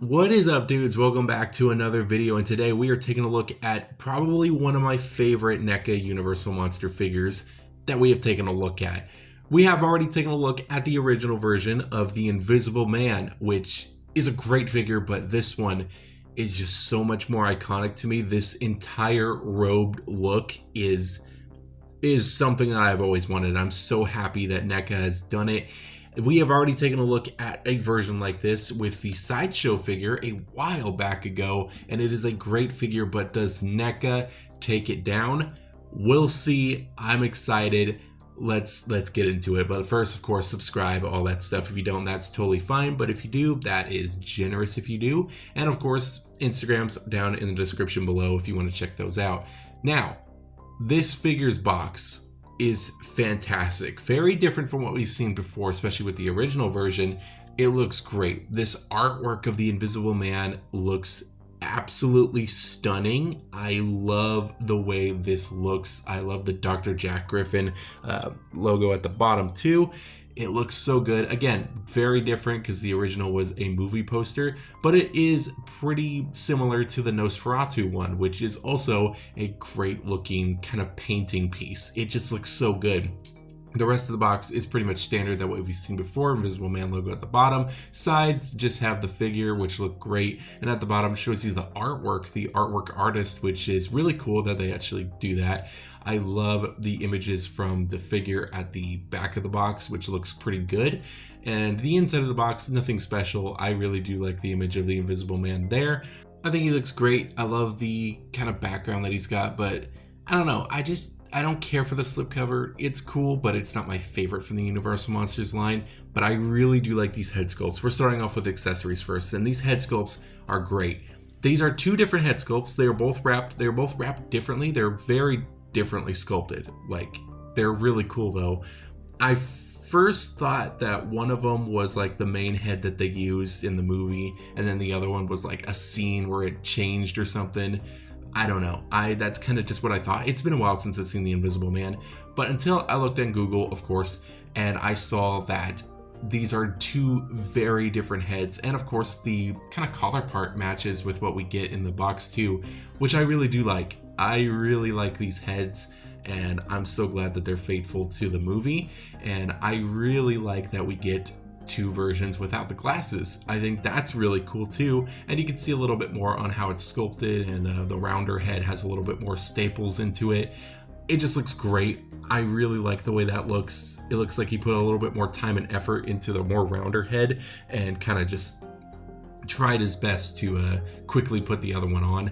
What is up, dudes? Welcome back to another video, and today we are taking a look at probably one of my favorite NECA Universal Monster figures that we have taken a look at. We have already taken a look at the original version of the Invisible Man, which is a great figure, but this one is just so much more iconic to me. This entire robed look is something that I've always wanted. I'm so happy that NECA has done it. We have already taken a look at a version like this with the Sideshow figure a while back ago, and it is a great figure, but does NECA take it down? We'll see. I'm excited. Let's get into it. But first, of course, subscribe, all that stuff. If you don't, that's totally fine. But if you do, that is generous if you do. And of course, Instagram's down in the description below if you want to check those out. Now, this figures box is fantastic. Very different from what we've seen before, especially with the original version. It looks great. This artwork of the Invisible Man looks absolutely stunning. I love the way this looks. I love the Dr. Jack Griffin logo at the bottom too. It looks so good. Again, very different because the original was a movie poster, but it is pretty similar to the Nosferatu one, which is also a great looking kind of painting piece. It just looks so good. The rest of the box is pretty much standard that what we've seen before. Invisible Man logo at the bottom. Sides just have the figure, which look great. And at the bottom shows you the artwork artist, which is really cool that they actually do that. I love the images from the figure at the back of the box, which looks pretty good. And the inside of the box, nothing special. I really do like the image of the Invisible Man there. I think he looks great. I love the kind of background that he's got, but I don't know. I don't care for the slipcover. It's cool, but it's not my favorite from the Universal Monsters line. But I really do like these head sculpts. We're starting off with accessories first, and these head sculpts are great. These are two different head sculpts. They are both wrapped. They're both wrapped differently. They're very differently sculpted. Like, they're really cool though. I first thought that one of them was like the main head that they used in the movie, and then the other one was like a scene where it changed or something. I don't know. That's kind of just what I thought. It's been a while since I've seen the Invisible Man, but until I looked on Google, of course, and I saw that these are two very different heads, and of course the kind of collar part matches with what we get in the box too, which I really do like. I really like these heads, and I'm so glad that they're faithful to the movie, and I really like that we get two versions without the glasses. I think that's really cool too, and you can see a little bit more on how it's sculpted, and the rounder head has a little bit more staples into it. It just looks great. I really like the way that looks. It looks like he put a little bit more time and effort into the more rounder head and kind of just tried his best to quickly put the other one on.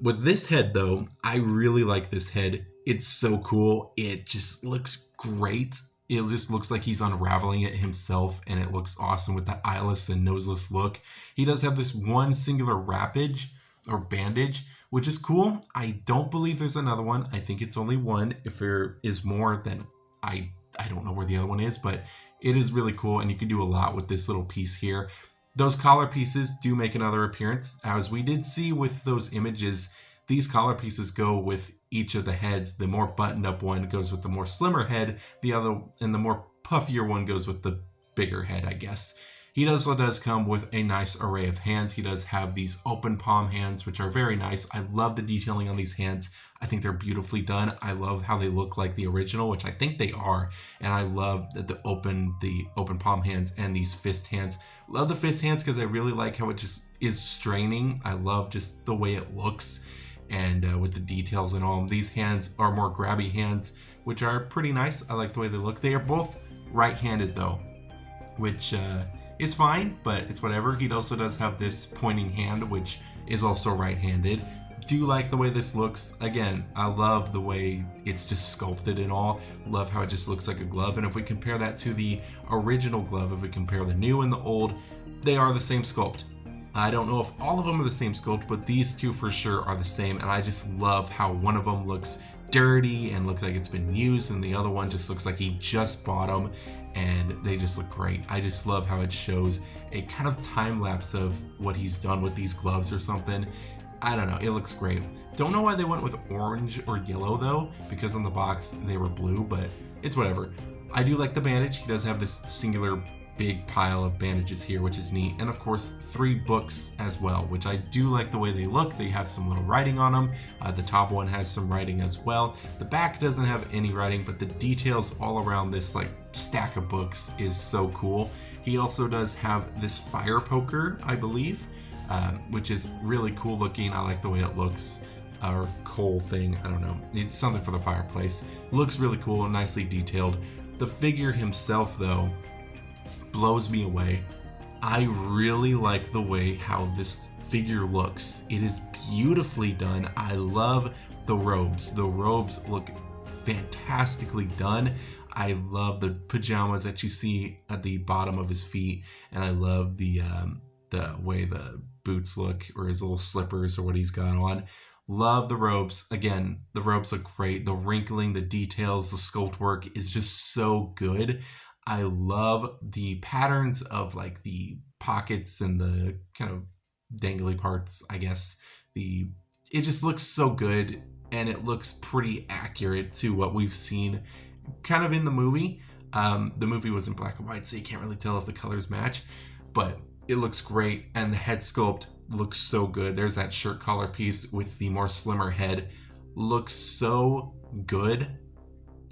With this head though, I really like this head. It's so cool. It just looks great. It just looks like he's unraveling it himself, and it looks awesome with the eyeless and noseless look. He does have this one singular wrappage or bandage, which is cool. I don't believe there's another one. I think it's only one. If there is more, then I don't know where the other one is, but it is really cool, and you can do a lot with this little piece here. Those collar pieces do make another appearance. As we did see with those images, these collar pieces go with each of the heads. The more buttoned up one goes with the more slimmer head, the other and the more puffier one goes with the bigger head, I guess. He also does come with a nice array of hands. He does have these open palm hands, which are very nice. I love the detailing on these hands. I think they're beautifully done. I love how they look like the original, which I think they are. And I love that the open palm hands and these fist hands. Love the fist hands because I really like how it just is straining. I love just the way it looks. And with the details and all, these hands are more grabby hands, which are pretty nice. I like the way they look. They are both right-handed though, which is fine, but it's whatever. He also does have this pointing hand, which is also right-handed. Do like the way this looks. Again, I love the way it's just sculpted and all. Love how it just looks like a glove. And if we compare that to the original glove, if we compare the new and the old, they are the same sculpt. I don't know if all of them are the same sculpt, but these two for sure are the same, and I just love how one of them looks dirty and looks like it's been used, and the other one just looks like he just bought them, and they just look great. I just love how it shows a kind of time lapse of what he's done with these gloves or something. I don't know, it looks great. Don't know why they went with orange or yellow though, because on the box they were blue, but it's whatever. I do like the bandage. He does have this singular big pile of bandages here, which is neat. And of course, 3 books as well, which I do like the way they look. They have some little writing on them. The top one has some writing as well. The back doesn't have any writing, but the details all around this like stack of books is so cool. He also does have this fire poker, I believe, which is really cool looking. I like the way it looks. Or coal thing, I don't know. It's something for the fireplace. Looks really cool and nicely detailed. The figure himself, though, blows me away. I really like the way how this figure looks. It is beautifully done. I love the robes. The robes look fantastically done. I love the pajamas that you see at the bottom of his feet, and I love the way the boots look, or his little slippers, or what he's got on. Love the robes. Again, the robes look great. The wrinkling, the details, the sculpt work is just so good. I love the patterns of like the pockets and the kind of dangly parts, I guess. It just looks so good, and it looks pretty accurate to what we've seen kind of in the movie. The movie was in black and white, so you can't really tell if the colors match, but it looks great, and the head sculpt looks so good. There's that shirt collar piece with the more slimmer head. Looks so good,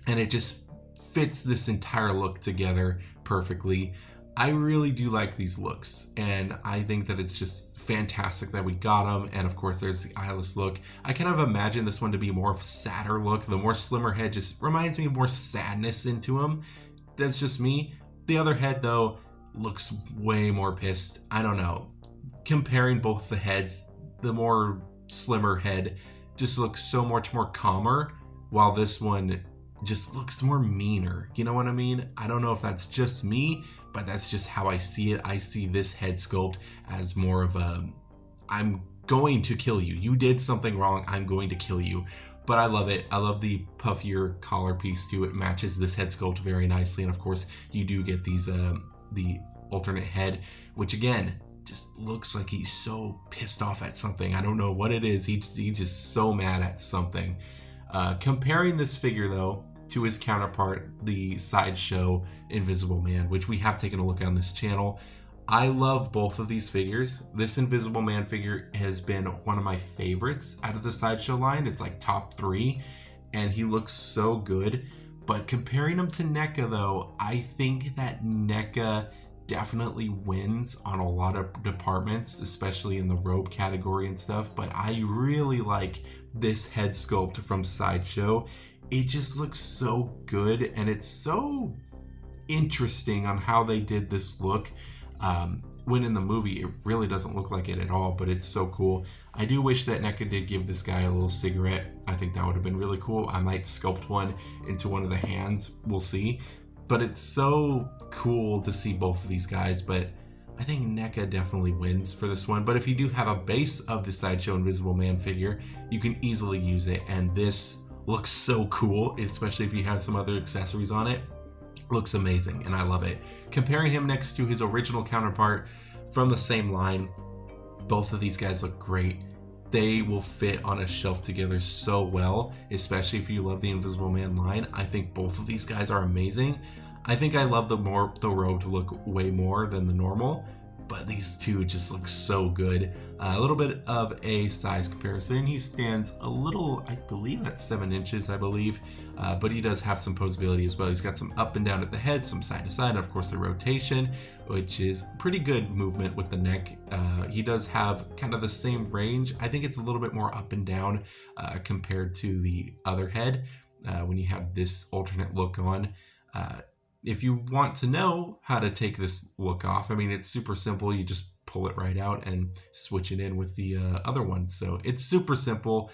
and it just fits this entire look together perfectly. I really do like these looks, and I think that it's just fantastic that we got them. And of course, there's the eyeless look. I kind of imagine this one to be more of a sadder look. The more slimmer head just reminds me of more sadness into him. That's just me. The other head, though, looks way more pissed. I don't know. Comparing both the heads, the more slimmer head just looks so much more calmer, while this one just looks more meaner. You know what I mean? I don't know if that's just me, but that's just how I see it. I see this head sculpt as more of a, I'm going to kill you. You did something wrong. I'm going to kill you. But I love it. I love the puffier collar piece too. It matches this head sculpt very nicely. And of course, you do get these, the alternate head, which again, just looks like he's so pissed off at something. I don't know what it is. He's just so mad at something. Comparing this figure, though, to his counterpart, the Sideshow Invisible Man, which we have taken a look at on this channel. I love both of these figures. This Invisible Man figure has been one of my favorites out of the Sideshow line. It's like top 3, and he looks so good. But comparing him to Neca, though, I think that Neca definitely wins on a lot of departments, especially in the robe category and stuff. But I really like this head sculpt from Sideshow. It just looks so good, and it's so interesting on how they did this look. When in the movie, it really doesn't look like it at all, but it's so cool. I do wish that Neca did give this guy a little cigarette. I think that would have been really cool. I might sculpt one into one of the hands. We'll see. But it's so cool to see both of these guys, but I think Neca definitely wins for this one. But if you do have a base of the Sideshow Invisible Man figure, you can easily use it, and this looks so cool, especially if you have some other accessories on it. Looks amazing, and I love it. Comparing him next to his original counterpart from the same line, both of these guys look great. They will fit on a shelf together so well, especially if you love the Invisible Man line. I think both of these guys are amazing. I think I love the robe look way more than the normal, but these two just look so good. A little bit of a size comparison. He stands a little, I believe that's 7 inches, I believe, but he does have some posability as well. He's got some up and down at the head, some side to side, and of course the rotation, which is pretty good movement with the neck. He does have kind of the same range. I think it's a little bit more up and down compared to the other head when you have this alternate look on. If you want to know how to take this look off, I mean, it's super simple. You just pull it right out and switch it in with the other one. So it's super simple.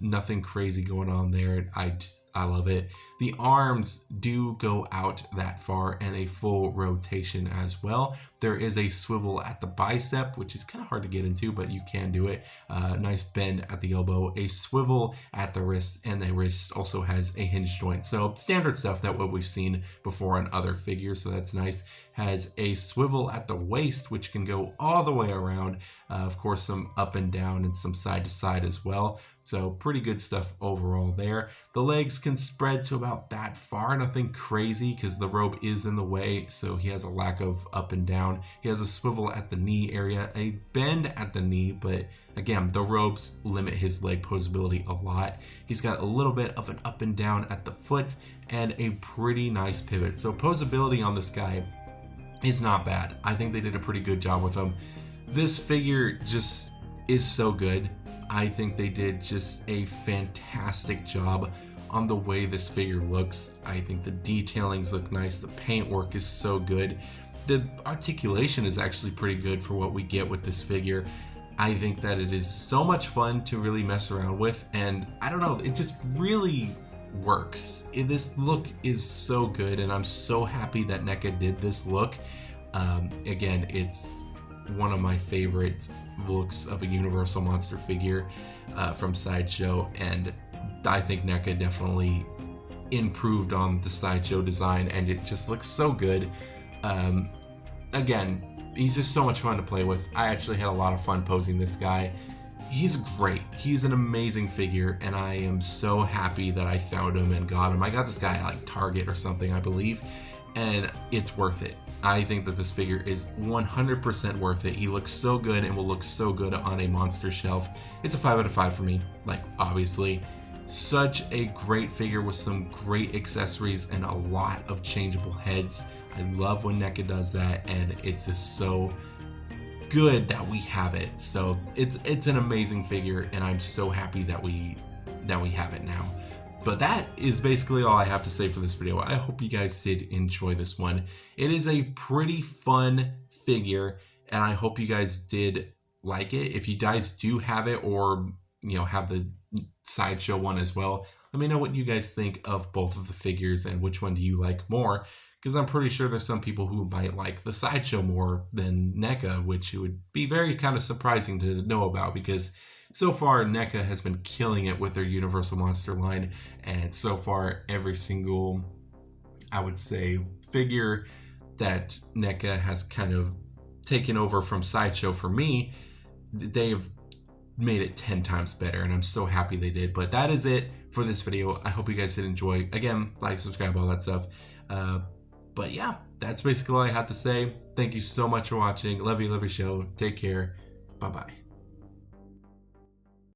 Nothing crazy going on there. I love it. The arms do go out that far, and a full rotation as well. There is a swivel at the bicep, which is kind of hard to get into, but you can do it. Nice bend at the elbow, a swivel at the wrist, and the wrist also has a hinge joint. So standard stuff that what we've seen before on other figures. So that's nice. Has a swivel at the waist, which can go go all the way around. Of course, some up and down and some side to side as well. So pretty good stuff overall there. The legs can spread to about that far, nothing crazy because the robe is in the way, so he has a lack of up and down. He has a swivel at the knee area, a bend at the knee, but again, the robes limit his leg posability a lot. He's got a little bit of an up and down at the foot and a pretty nice pivot. So posability on this guy is not bad. I think they did a pretty good job with him. This figure just is so good. I think they did just a fantastic job on the way this figure looks. I think the detailings look nice. The paintwork is so good. The articulation is actually pretty good for what we get with this figure. I think that it is so much fun to really mess around with, and I don't know, it just really works. This look is so good, and I'm so happy that Neca did this look. Again, it's one of my favorite looks of a Universal monster figure from Sideshow, and I think Neca definitely improved on the Sideshow design, and it just looks so good. Again, he's just so much fun to play with. I actually had a lot of fun posing this guy. He's great. He's an amazing figure, and I am so happy that I found him and got him. I got this guy at like Target or something, I believe, and it's worth it. I think that this figure is 100% worth it. He looks so good and will look so good on a monster shelf. It's a 5 out of 5 for me, like obviously. Such a great figure with some great accessories and a lot of changeable heads. I love when Neca does that, and it's just so good that we have it. So it's an amazing figure, and I'm so happy that we have it now. But that is basically all I have to say for this video. I hope you guys did enjoy this one. It is a pretty fun figure, and I hope you guys did like it. If you guys do have it, or have the Sideshow one as well, let me know what you guys think of both of the figures and which one do you like more, because I'm pretty sure there's some people who might like the Sideshow more than Neca, which would be very kind of surprising to know about, because so far Neca has been killing it with their Universal Monster line, and so far every single, I would say, figure that Neca has kind of taken over from Sideshow for me, they've made it 10 times better, and I'm so happy they did. But that is it for this video. I hope you guys did enjoy. Again, like, subscribe, all that stuff. But yeah, that's basically all I have to say. Thank you so much for watching. Love you, show. Take care. Bye-bye.